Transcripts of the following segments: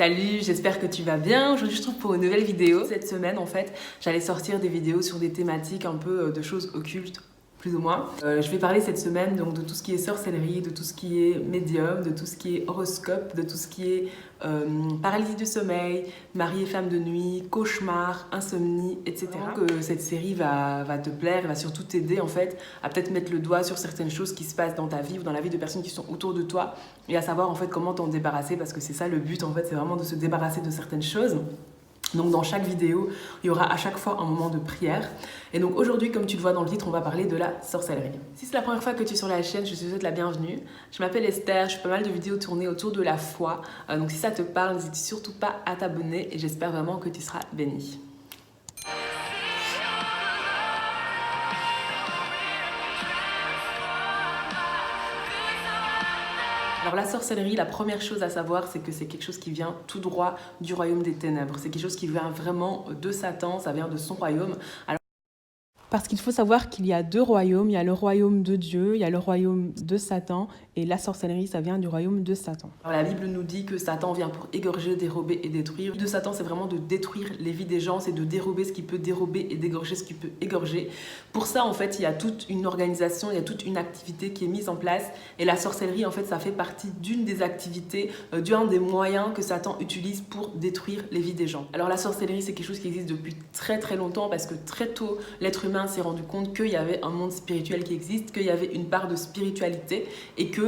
Salut, j'espère que tu vas bien. Aujourd'hui, je te trouve pour une nouvelle vidéo. Cette semaine, en fait, j'allais sortir des vidéos sur des thématiques un peu de choses occultes, plus ou moins. Je vais parler cette semaine donc de tout ce qui est sorcellerie, de tout ce qui est médium, de tout ce qui est horoscope, de tout ce qui est paralysie du sommeil, mari et femme de nuit, cauchemar, insomnie, etc. Que cette série va te plaire, va surtout t'aider en fait à peut-être mettre le doigt sur certaines choses qui se passent dans ta vie ou dans la vie de personnes qui sont autour de toi et à savoir en fait comment t'en débarrasser, parce que c'est ça le but en fait, c'est vraiment de se débarrasser de certaines choses. Donc dans chaque vidéo, il y aura à chaque fois un moment de prière. Et donc aujourd'hui, comme tu le vois dans le titre, on va parler de la sorcellerie. Si c'est la première fois que tu es sur la chaîne, je te souhaite la bienvenue. Je m'appelle Esther, je fais pas mal de vidéos tournées autour de la foi. Donc si ça te parle, n'hésite surtout pas à t'abonner et j'espère vraiment que tu seras béni. Alors la sorcellerie, la première chose à savoir, c'est que c'est quelque chose qui vient tout droit du royaume des ténèbres. C'est quelque chose qui vient vraiment de Satan, ça vient de son royaume. Parce qu'il faut savoir qu'il y a deux royaumes, il y a le royaume de Dieu, il y a le royaume de Satan, et la sorcellerie, ça vient du royaume de Satan. Alors la Bible nous dit que Satan vient pour égorger, dérober et détruire. Le but de Satan, c'est vraiment de détruire les vies des gens, c'est de dérober ce qui peut dérober et d'égorger ce qui peut égorger. Pour ça, en fait, il y a toute une organisation, il y a toute une activité qui est mise en place, et la sorcellerie, en fait, ça fait partie d'une des activités, d'un des moyens que Satan utilise pour détruire les vies des gens. Alors la sorcellerie, c'est quelque chose qui existe depuis très très longtemps, parce que très tôt, l'être humain s'est rendu compte qu'il y avait un monde spirituel qui existe, qu'il y avait une part de spiritualité et que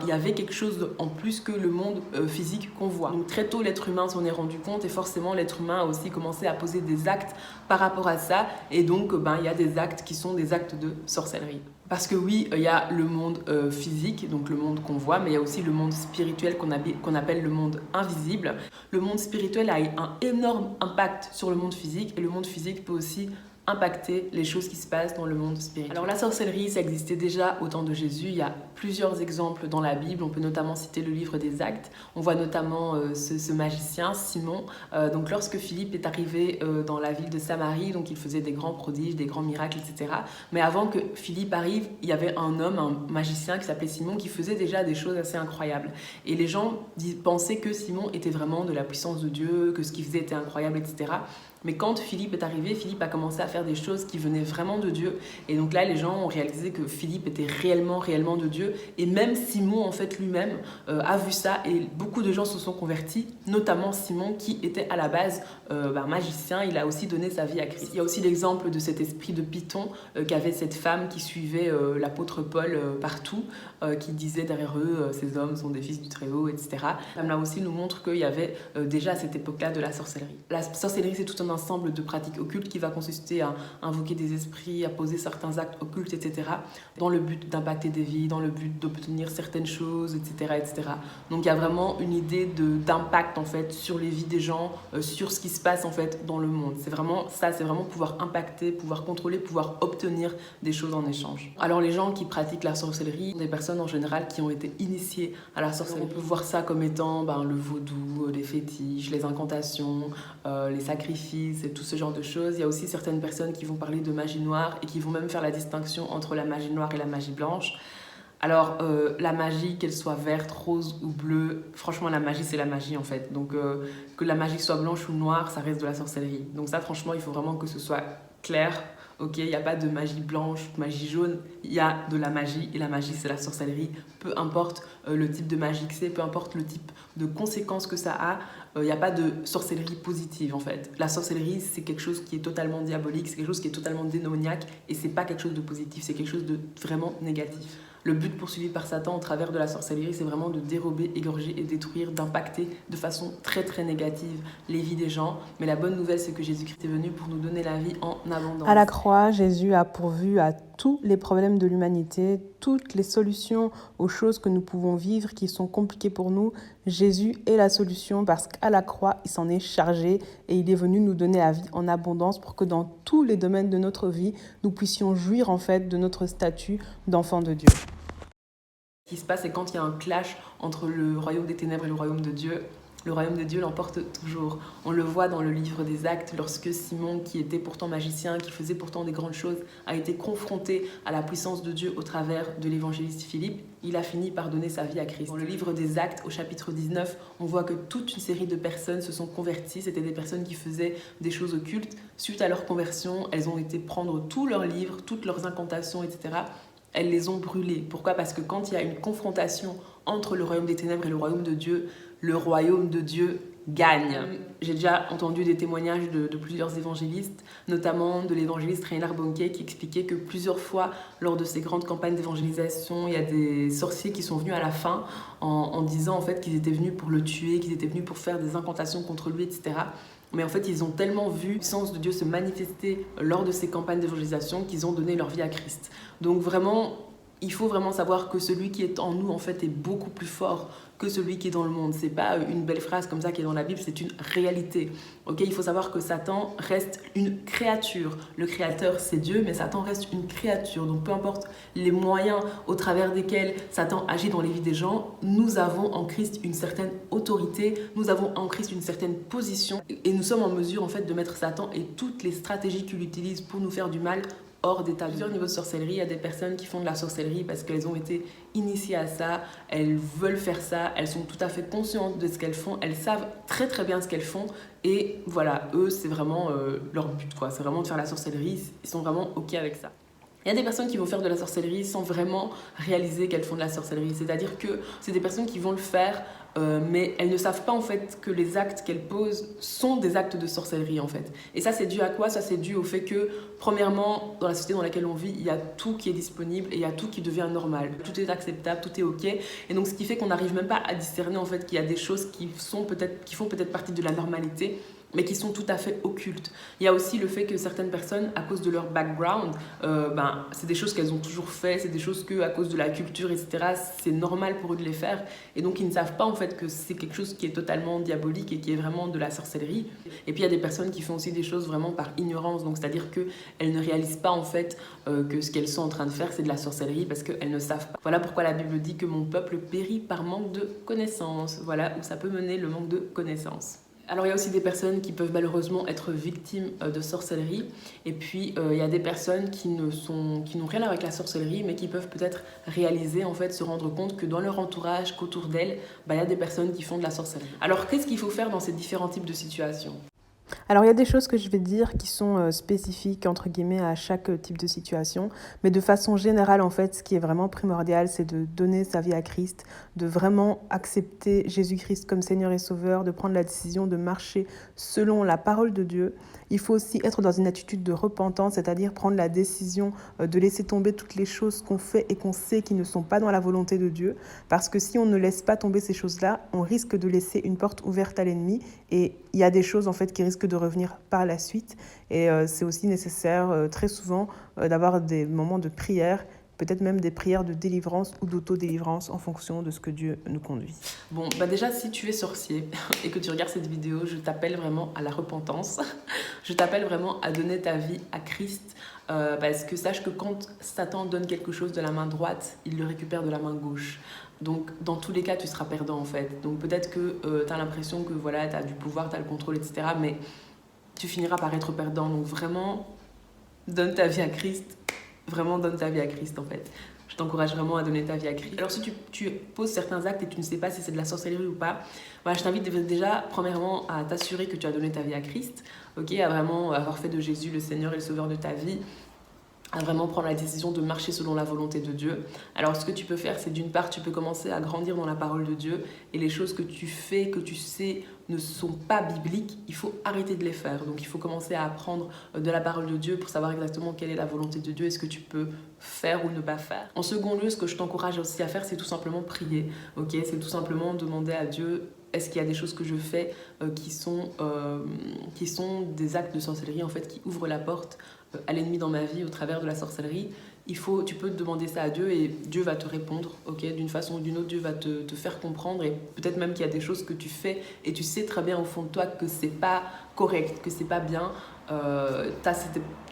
il y avait quelque chose en plus que le monde physique qu'on voit. Donc très tôt l'être humain s'en est rendu compte et forcément l'être humain a aussi commencé à poser des actes par rapport à ça, et donc il y a des actes qui sont des actes de sorcellerie. Parce que oui, il y a le monde physique, donc le monde qu'on voit, mais il y a aussi le monde spirituel qu'on appelle le monde invisible. Le monde spirituel a un énorme impact sur le monde physique, et le monde physique peut aussi impacter les choses qui se passent dans le monde spirituel. Alors la sorcellerie, ça existait déjà au temps de Jésus. Il y a plusieurs exemples dans la Bible. On peut notamment citer le livre des Actes. On voit notamment ce magicien, Simon. Donc lorsque Philippe est arrivé dans la ville de Samarie, donc il faisait des grands prodiges, des grands miracles, etc. Mais avant que Philippe arrive, il y avait un homme, un magicien qui s'appelait Simon, qui faisait déjà des choses assez incroyables. Et les gens pensaient que Simon était vraiment de la puissance de Dieu, que ce qu'il faisait était incroyable, etc. Mais quand Philippe est arrivé, Philippe a commencé à faire des choses qui venaient vraiment de Dieu. Et donc là, les gens ont réalisé que Philippe était réellement de Dieu. Et même Simon, en fait, lui-même, a vu ça. Et beaucoup de gens se sont convertis, notamment Simon, qui était à la base magicien. Il a aussi donné sa vie à Christ. Il y a aussi l'exemple de cet esprit de Python qu'avait cette femme qui suivait l'apôtre Paul partout, qui disait derrière eux, ces hommes sont des fils du Très-Haut, etc. Ça là aussi nous montre qu'il y avait déjà à cette époque-là de la sorcellerie. La sorcellerie, c'est tout un ensemble de pratiques occultes qui va consister à invoquer des esprits, à poser certains actes occultes, etc. dans le but d'impacter des vies, dans le but d'obtenir certaines choses, etc., etc. Donc il y a vraiment une idée d'impact en fait sur les vies des gens, sur ce qui se passe en fait dans le monde. C'est vraiment ça, c'est vraiment pouvoir impacter, pouvoir contrôler, pouvoir obtenir des choses en échange. Alors les gens qui pratiquent la sorcellerie, des personnes en général qui ont été initiées à la sorcellerie, on peut voir ça comme étant le vaudou, les fétiches, les incantations, les sacrifices, et tout ce genre de choses. Il y a aussi certaines personnes qui vont parler de magie noire et qui vont même faire la distinction entre la magie noire et la magie blanche. Alors, la magie, qu'elle soit verte, rose ou bleue, franchement, la magie, c'est la magie, en fait. Donc, que la magie soit blanche ou noire, ça reste de la sorcellerie. Donc ça, franchement, il faut vraiment que ce soit clair. Ok, il n'y a pas de magie blanche, magie jaune, il y a de la magie, et la magie, c'est la sorcellerie. Peu importe le type de magie que c'est, peu importe le type de conséquences que ça a, il n'y a pas de sorcellerie positive, en fait. La sorcellerie, c'est quelque chose qui est totalement diabolique, c'est quelque chose qui est totalement démoniaque, et c'est pas quelque chose de positif, c'est quelque chose de vraiment négatif. Le but poursuivi par Satan au travers de la sorcellerie, c'est vraiment de dérober, égorger et détruire, d'impacter de façon très très négative les vies des gens. Mais la bonne nouvelle, c'est que Jésus-Christ est venu pour nous donner la vie en abondance. À la croix, Jésus a pourvu à tous les problèmes de l'humanité, toutes les solutions aux choses que nous pouvons vivre qui sont compliquées pour nous. Jésus est la solution parce qu'à la croix, il s'en est chargé et il est venu nous donner la vie en abondance pour que dans tous les domaines de notre vie, nous puissions jouir en fait de notre statut d'enfant de Dieu. Ce qui se passe, c'est quand il y a un clash entre le royaume des ténèbres et le royaume de Dieu, le royaume de Dieu l'emporte toujours. On le voit dans le livre des Actes, lorsque Simon, qui était pourtant magicien, qui faisait pourtant des grandes choses, a été confronté à la puissance de Dieu au travers de l'évangéliste Philippe. il a fini par donner sa vie à Christ. Dans le livre des Actes, au chapitre 19, on voit que toute une série de personnes se sont converties. C'était des personnes qui faisaient des choses occultes. Suite à leur conversion, elles ont été prendre tous leurs livres, toutes leurs incantations, etc. Elles les ont brûlés. Pourquoi? Parce que quand il y a une confrontation entre le royaume des ténèbres et le royaume de Dieu gagne. J'ai déjà entendu des témoignages de plusieurs évangélistes, notamment de l'évangéliste Reinhard Bonnke qui expliquait que plusieurs fois, lors de ces grandes campagnes d'évangélisation, il y a des sorciers qui sont venus à la fin en disant en fait qu'ils étaient venus pour le tuer, qu'ils étaient venus pour faire des incantations contre lui, etc. Mais en fait, ils ont tellement vu la puissance de Dieu se manifester lors de ces campagnes d'évangélisation qu'ils ont donné leur vie à Christ. Donc vraiment, il faut vraiment savoir que celui qui est en nous, en fait, est beaucoup plus fort que celui qui est dans le monde. C'est pas une belle phrase comme ça qui est dans la Bible, c'est une réalité. Okay, il faut savoir que Satan reste une créature. Le créateur, c'est Dieu, mais Satan reste une créature. Donc peu importe les moyens au travers desquels Satan agit dans les vies des gens, nous avons en Christ une certaine autorité, nous avons en Christ une certaine position, et nous sommes en mesure en fait de mettre Satan et toutes les stratégies qu'il utilise pour nous faire du mal hors d'état. Plusieurs niveaux de sorcellerie, il y a des personnes qui font de la sorcellerie parce qu'elles ont été initiées à ça, elles veulent faire ça, elles sont tout à fait conscientes de ce qu'elles font, elles savent très très bien ce qu'elles font et voilà, eux c'est vraiment leur but quoi, c'est vraiment de faire la sorcellerie, ils sont vraiment ok avec ça. Il y a des personnes qui vont faire de la sorcellerie sans vraiment réaliser qu'elles font de la sorcellerie, c'est-à-dire que c'est des personnes qui vont le faire mais elles ne savent pas en fait que les actes qu'elles posent sont des actes de sorcellerie en fait. Et ça c'est dû à quoi? Ça c'est dû au fait que premièrement dans la société dans laquelle on vit, il y a tout qui est disponible et il y a tout qui devient normal. Tout est acceptable, tout est ok. Et donc ce qui fait qu'on n'arrive même pas à discerner en fait qu'il y a des choses qui font peut-être partie de la normalité, mais qui sont tout à fait occultes. Il y a aussi le fait que certaines personnes, à cause de leur background, c'est des choses qu'elles ont toujours fait, c'est des choses que, à cause de la culture, etc., c'est normal pour eux de les faire. Et donc, ils ne savent pas, en fait, que c'est quelque chose qui est totalement diabolique et qui est vraiment de la sorcellerie. Et puis, il y a des personnes qui font aussi des choses vraiment par ignorance. Donc, c'est-à-dire qu'elles ne réalisent pas, en fait, que ce qu'elles sont en train de faire, c'est de la sorcellerie parce qu'elles ne savent pas. Voilà pourquoi la Bible dit que mon peuple périt par manque de connaissances. Voilà où ça peut mener le manque de connaissances. Alors il y a aussi des personnes qui peuvent malheureusement être victimes de sorcellerie et puis il y a des personnes qui n'ont rien avec la sorcellerie mais qui peuvent peut-être réaliser, en fait, se rendre compte que dans leur entourage, qu'autour d'elles, il y a des personnes qui font de la sorcellerie. Alors qu'est-ce qu'il faut faire dans ces différents types de situations ? Alors, il y a des choses que je vais dire qui sont spécifiques, entre guillemets, à chaque type de situation. Mais de façon générale, en fait, ce qui est vraiment primordial, c'est de donner sa vie à Christ, de vraiment accepter Jésus-Christ comme Seigneur et Sauveur, de prendre la décision de marcher selon la parole de Dieu. Il faut aussi être dans une attitude de repentance, c'est-à-dire prendre la décision de laisser tomber toutes les choses qu'on fait et qu'on sait qui ne sont pas dans la volonté de Dieu. Parce que si on ne laisse pas tomber ces choses-là, on risque de laisser une porte ouverte à l'ennemi. Et il y a des choses, en fait, qui risquent de revenir par la suite. Et c'est aussi nécessaire, très souvent, d'avoir des moments de prière, peut-être même des prières de délivrance ou d'auto-délivrance en fonction de ce que Dieu nous conduit. Bon, déjà, si tu es sorcier et que tu regardes cette vidéo, je t'appelle vraiment à la repentance. Je t'appelle vraiment à donner ta vie à Christ. Parce que sache que quand Satan donne quelque chose de la main droite, il le récupère de la main gauche. Donc, dans tous les cas, tu seras perdant, en fait. Donc, peut-être que tu as l'impression que voilà, tu as du pouvoir, tu as le contrôle, etc. Mais tu finiras par être perdant. Donc, vraiment, donne ta vie à Christ. Vraiment, donne ta vie à Christ, en fait. Je t'encourage vraiment à donner ta vie à Christ. Alors, si tu poses certains actes et tu ne sais pas si c'est de la sorcellerie ou pas, je t'invite déjà, premièrement, à t'assurer que tu as donné ta vie à Christ, à vraiment avoir fait de Jésus le Seigneur et le Sauveur de ta vie, à vraiment prendre la décision de marcher selon la volonté de Dieu. Alors, ce que tu peux faire, c'est d'une part, tu peux commencer à grandir dans la parole de Dieu et les choses que tu fais, que tu sais, ne sont pas bibliques, il faut arrêter de les faire. Donc, il faut commencer à apprendre de la parole de Dieu pour savoir exactement quelle est la volonté de Dieu et ce que tu peux faire ou ne pas faire. En second lieu, ce que je t'encourage aussi à faire, c'est tout simplement prier. C'est tout simplement demander à Dieu, est-ce qu'il y a des choses que je fais qui sont des actes de sorcellerie, en fait, qui ouvrent la porte à l'ennemi dans ma vie au travers de la sorcellerie? Tu peux te demander ça à Dieu et Dieu va te répondre, d'une façon ou d'une autre. Dieu va te faire comprendre et peut-être même qu'il y a des choses que tu fais et tu sais très bien au fond de toi que c'est pas correct, que c'est pas bien. tu as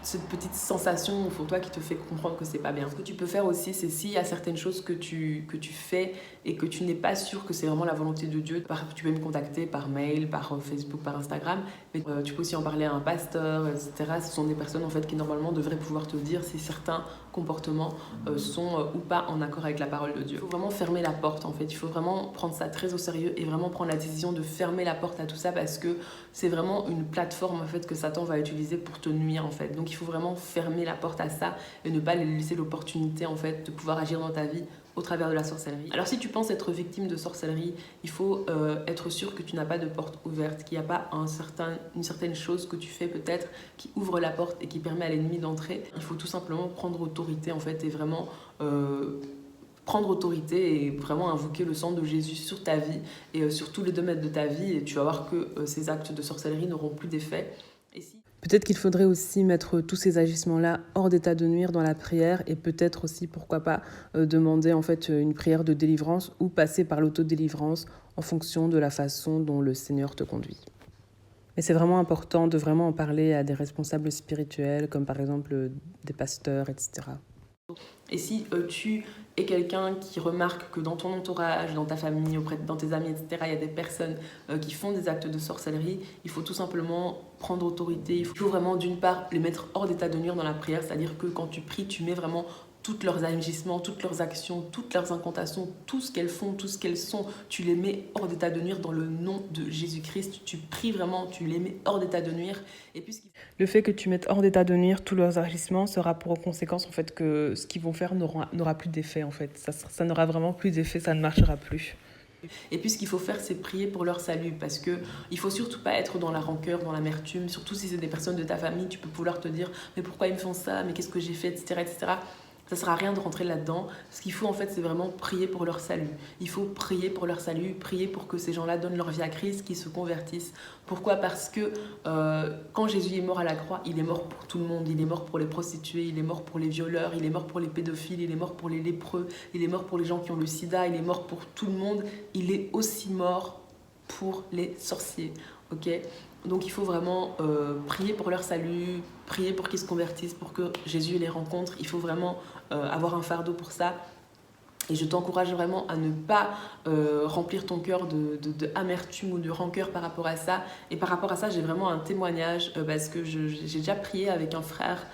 cette petite sensation pour toi qui te fait comprendre que c'est pas bien. Ce que tu peux faire aussi, c'est s'il y a certaines choses que tu fais et que tu n'es pas sûr que c'est vraiment la volonté de Dieu, tu peux me contacter par mail, par Facebook, par Instagram, mais tu peux aussi en parler à un pasteur, etc. Ce sont des personnes en fait qui normalement devraient pouvoir te dire si certains comportements sont ou pas en accord avec la parole de Dieu. Il faut vraiment fermer la porte en fait, il faut vraiment prendre ça très au sérieux et vraiment prendre la décision de fermer la porte à tout ça parce que c'est vraiment une plateforme en fait que Satan va utiliser pour te nuire en fait. Donc il faut vraiment fermer la porte à ça et ne pas laisser l'opportunité en fait de pouvoir agir dans ta vie au travers de la sorcellerie. Alors si tu penses être victime de sorcellerie, il faut être sûr que tu n'as pas de porte ouverte, qu'il n'y a pas une certaine chose que tu fais peut-être qui ouvre la porte et qui permet à l'ennemi d'entrer. Il faut tout simplement prendre autorité en fait et vraiment prendre autorité et vraiment invoquer le sang de Jésus sur ta vie et sur tous les domaines de ta vie et tu vas voir que ces actes de sorcellerie n'auront plus d'effet. Peut-être qu'il faudrait aussi mettre tous ces agissements-là hors d'état de nuire dans la prière et peut-être aussi, pourquoi pas, demander en fait une prière de délivrance ou passer par l'autodélivrance en fonction de la façon dont le Seigneur te conduit. Mais c'est vraiment important de vraiment en parler à des responsables spirituels, comme par exemple des pasteurs, etc. Et si tu es quelqu'un qui remarque que dans ton entourage, dans ta famille, dans tes amis, etc., il y a des personnes qui font des actes de sorcellerie, il faut tout simplement prendre autorité. Il faut vraiment d'une part les mettre hors d'état de nuire dans la prière, c'est-à-dire que quand tu pries, tu mets vraiment tous leurs agissements, toutes leurs actions, toutes leurs incantations, tout ce qu'elles font, tout ce qu'elles sont, tu les mets hors d'état de nuire dans le nom de Jésus-Christ. Tu pries vraiment, tu les mets hors d'état de nuire. Et puis, le fait que tu mettes hors d'état de nuire tous leurs agissements sera pour conséquence en fait que ce qu'ils vont faire n'aura plus d'effet en fait. Ça n'aura vraiment plus d'effet, ça ne marchera plus. Et puis ce qu'il faut faire, c'est prier pour leur salut parce que il faut surtout pas être dans la rancœur, dans l'amertume, surtout si c'est des personnes de ta famille, tu peux vouloir te dire mais pourquoi ils me font ça, mais qu'est-ce que j'ai fait, etc., etc. Ça sert à rien de rentrer là-dedans. Ce qu'il faut en fait, c'est vraiment prier pour leur salut. Il faut prier pour leur salut, prier pour que ces gens-là donnent leur vie à Christ, qu'ils se convertissent. Pourquoi ? Parce que quand Jésus est mort à la croix, il est mort pour tout le monde. Il est mort pour les prostituées, il est mort pour les violeurs, il est mort pour les pédophiles, il est mort pour les lépreux, il est mort pour les gens qui ont le sida, il est mort pour tout le monde. Il est aussi mort pour les sorciers. Ok ? Donc il faut vraiment prier pour leur salut, prier pour qu'ils se convertissent, pour que Jésus les rencontre. Il faut vraiment avoir un fardeau pour ça. Et je t'encourage vraiment à ne pas remplir ton cœur de amertume ou de rancœur par rapport à ça. Et par rapport à ça, j'ai vraiment un témoignage parce que j'ai déjà prié avec un frère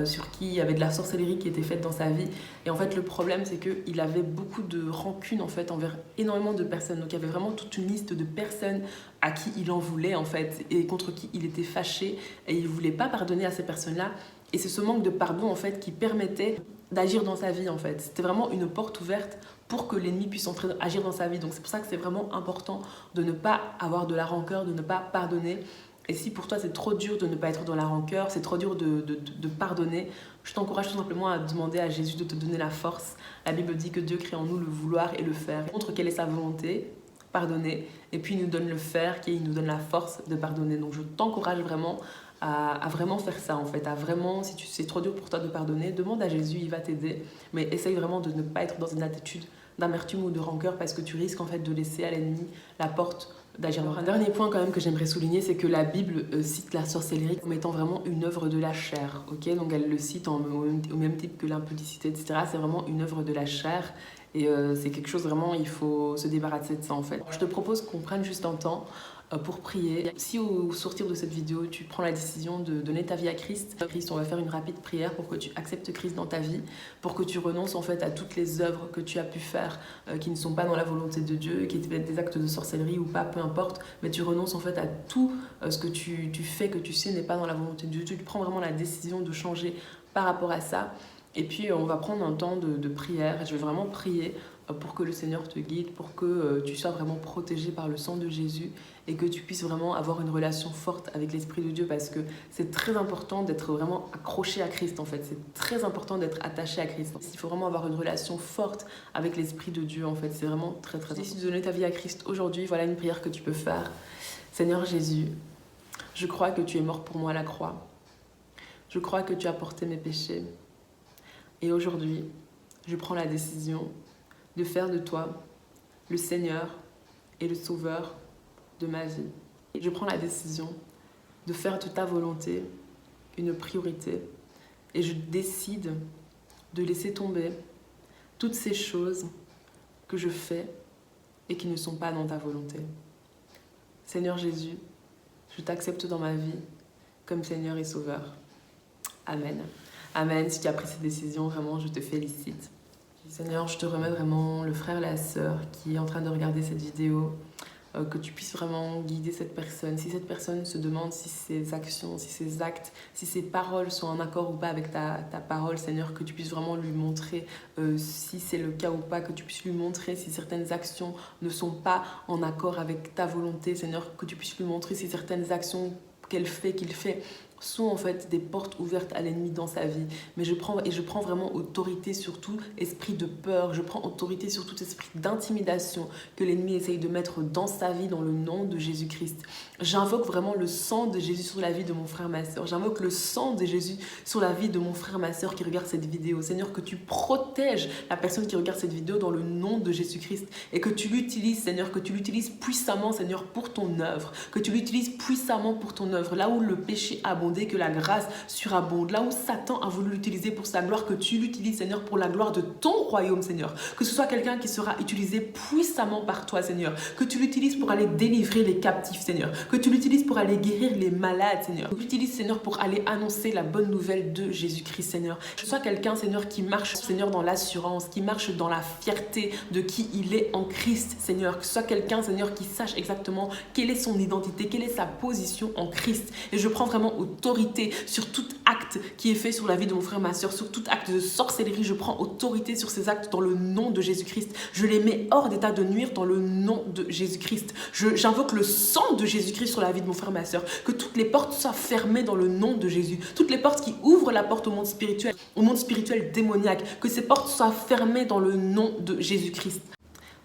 sur qui il y avait de la sorcellerie qui était faite dans sa vie. Et en fait, le problème, c'est qu'il avait beaucoup de rancune en fait, envers énormément de personnes. Donc, il y avait vraiment toute une liste de personnes à qui il en voulait en fait et contre qui il était fâché. Et il ne voulait pas pardonner à ces personnes-là. Et c'est ce manque de pardon en fait qui permettait d'agir dans sa vie en fait. C'était vraiment une porte ouverte pour que l'ennemi puisse agir dans sa vie. Donc c'est pour ça que c'est vraiment important de ne pas avoir de la rancœur, de ne pas pardonner. Et si pour toi c'est trop dur de ne pas être dans la rancœur, c'est trop dur de pardonner, je t'encourage tout simplement à demander à Jésus de te donner la force. La Bible dit que Dieu crée en nous le vouloir et le faire. Il montre quelle est sa volonté, pardonner, et puis il nous donne le faire, il nous donne la force de pardonner. Donc je t'encourage vraiment à vraiment faire ça en fait, à vraiment, si c'est trop dur pour toi de pardonner, demande à Jésus, il va t'aider, mais essaye vraiment de ne pas être dans une attitude d'amertume ou de rancœur parce que tu risques en fait de laisser à l'ennemi la porte d'agir. Alors un dernier point quand même que j'aimerais souligner, c'est que la Bible cite la sorcellerie comme étant vraiment une œuvre de la chair, ok, donc elle le cite au même type que l'impudicité, etc. C'est vraiment une œuvre de la chair. Et c'est quelque chose vraiment, il faut se débarrasser de ça en fait. Je te propose qu'on prenne juste un temps pour prier. Si au sortir de cette vidéo, tu prends la décision de donner ta vie à Christ, on va faire une rapide prière pour que tu acceptes Christ dans ta vie, pour que tu renonces en fait à toutes les œuvres que tu as pu faire qui ne sont pas dans la volonté de Dieu, qui étaient des actes de sorcellerie ou pas, peu importe, mais tu renonces en fait à tout ce que tu fais, que tu sais n'est pas dans la volonté de Dieu. Tu prends vraiment la décision de changer par rapport à ça. Et puis on va prendre un temps de prière. Je vais vraiment prier pour que le Seigneur te guide, pour que tu sois vraiment protégé par le sang de Jésus et que tu puisses vraiment avoir une relation forte avec l'Esprit de Dieu parce que c'est très important d'être vraiment accroché à Christ en fait. C'est très important d'être attaché à Christ. Il faut vraiment avoir une relation forte avec l'Esprit de Dieu en fait. C'est vraiment très très important. Si tu donnes ta vie à Christ aujourd'hui, voilà une prière que tu peux faire. Seigneur Jésus, je crois que tu es mort pour moi à la croix. Je crois que tu as porté mes péchés. Et aujourd'hui, je prends la décision de faire de toi le Seigneur et le Sauveur de ma vie. Et je prends la décision de faire de ta volonté une priorité et je décide de laisser tomber toutes ces choses que je fais et qui ne sont pas dans ta volonté. Seigneur Jésus, je t'accepte dans ma vie comme Seigneur et Sauveur. Amen. Amen. Si tu as pris cette décision, vraiment, je te félicite. Seigneur, je te remets vraiment le frère et la sœur qui est en train de regarder cette vidéo, que tu puisses vraiment guider cette personne. Si cette personne se demande si ses actions, si ses actes, si ses paroles sont en accord ou pas avec ta parole, Seigneur, que tu puisses vraiment lui montrer si c'est le cas ou pas, que tu puisses lui montrer si certaines actions ne sont pas en accord avec ta volonté, Seigneur, que tu puisses lui montrer si certaines actions qu'il fait sont en fait des portes ouvertes à l'ennemi dans sa vie. Mais je prends vraiment autorité sur tout esprit de peur, je prends autorité sur tout esprit d'intimidation que l'ennemi essaye de mettre dans sa vie dans le nom de Jésus-Christ. J'invoque vraiment le sang de Jésus sur la vie de mon frère, ma soeur. J'invoque le sang de Jésus sur la vie de mon frère, ma soeur qui regarde cette vidéo. Seigneur, que tu protèges la personne qui regarde cette vidéo dans le nom de Jésus-Christ et que tu l'utilises, Seigneur, que tu l'utilises puissamment, Seigneur, pour ton œuvre, que tu l'utilises puissamment pour ton œuvre, là où le péché abondait, que la grâce surabonde, là où Satan a voulu l'utiliser pour sa gloire, que tu l'utilises, Seigneur, pour la gloire de ton royaume, Seigneur. Que ce soit quelqu'un qui sera utilisé puissamment par toi, Seigneur. Que tu l'utilises pour aller délivrer les captifs, Seigneur. Que tu l'utilises pour aller guérir les malades, Seigneur. Que tu l'utilises, Seigneur, pour aller annoncer la bonne nouvelle de Jésus-Christ, Seigneur. Que ce soit quelqu'un, Seigneur, qui marche, Seigneur, dans l'assurance, qui marche dans la fierté de qui il est en Christ, Seigneur. Que ce soit quelqu'un, Seigneur, qui sache exactement quelle est son identité, quelle est sa position en Christ. Et je prends vraiment autorité sur tout acte qui est fait sur la vie de mon frère, ma soeur, sur tout acte de sorcellerie. Je prends autorité sur ces actes dans le nom de Jésus-Christ. Je les mets hors d'état de nuire dans le nom de Jésus-Christ. J'invoque le sang de Jésus-Christ sur la vie de mon frère, ma soeur. Que toutes les portes soient fermées dans le nom de Jésus. Toutes les portes qui ouvrent la porte au monde spirituel démoniaque. Que ces portes soient fermées dans le nom de Jésus-Christ.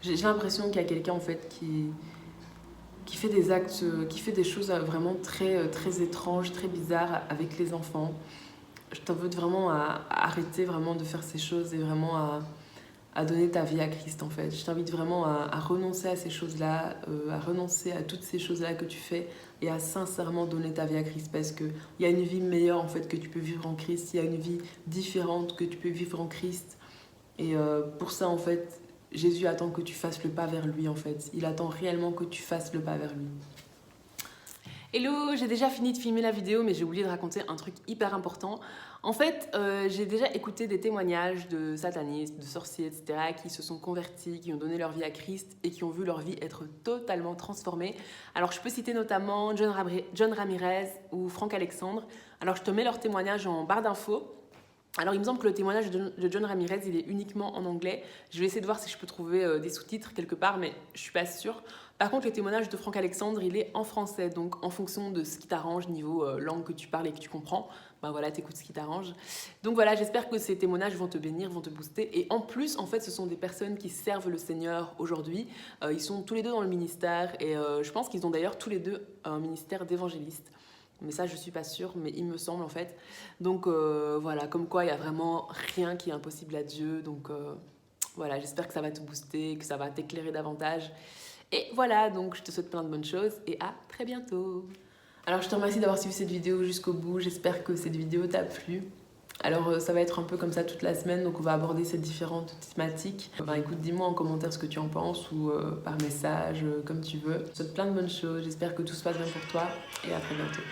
J'ai l'impression qu'il y a quelqu'un en fait qui fait des actes, qui fait des choses vraiment très étranges, très bizarres avec les enfants. Je t'invite vraiment à arrêter vraiment de faire ces choses et vraiment à donner ta vie à Christ en fait. Je t'invite vraiment à renoncer à ces choses-là, à renoncer à toutes ces choses-là que tu fais et à sincèrement donner ta vie à Christ parce qu'il y a une vie meilleure en fait que tu peux vivre en Christ, il y a une vie différente que tu peux vivre en Christ. Et pour ça en fait, Jésus attend que tu fasses le pas vers lui en fait. Il attend réellement que tu fasses le pas vers lui. Hello, j'ai déjà fini de filmer la vidéo mais j'ai oublié de raconter un truc hyper important. En fait, j'ai déjà écouté des témoignages de satanistes, de sorciers, etc. qui se sont convertis, qui ont donné leur vie à Christ et qui ont vu leur vie être totalement transformée. Alors je peux citer notamment John Ramirez ou Franck Alexandre. Alors je te mets leur témoignage en barre d'infos. Alors il me semble que le témoignage de John Ramirez il est uniquement en anglais. Je vais essayer de voir si je peux trouver des sous-titres quelque part, mais je suis pas sûre. Par contre le témoignage de Franck Alexandre il est en français, donc en fonction de ce qui t'arrange niveau langue que tu parles et que tu comprends, ben voilà, t'écoutes ce qui t'arrange. Donc voilà, j'espère que ces témoignages vont te bénir, vont te booster. Et en plus, en fait, ce sont des personnes qui servent le Seigneur aujourd'hui. Ils sont tous les deux dans le ministère et je pense qu'ils ont d'ailleurs tous les deux un ministère d'évangéliste. Mais ça, je suis pas sûre, mais il me semble en fait. Donc voilà, comme quoi il y a vraiment rien qui est impossible à Dieu. Donc voilà, j'espère que ça va te booster, que ça va t'éclairer davantage. Et voilà, donc je te souhaite plein de bonnes choses et à très bientôt. Alors je te remercie d'avoir suivi cette vidéo jusqu'au bout. J'espère que cette vidéo t'a plu. Alors ça va être un peu comme ça toute la semaine, donc on va aborder ces différentes thématiques. Écoute, dis-moi en commentaire ce que tu en penses ou par message, comme tu veux. Je te souhaite plein de bonnes choses, j'espère que tout se passe bien pour toi et à très bientôt.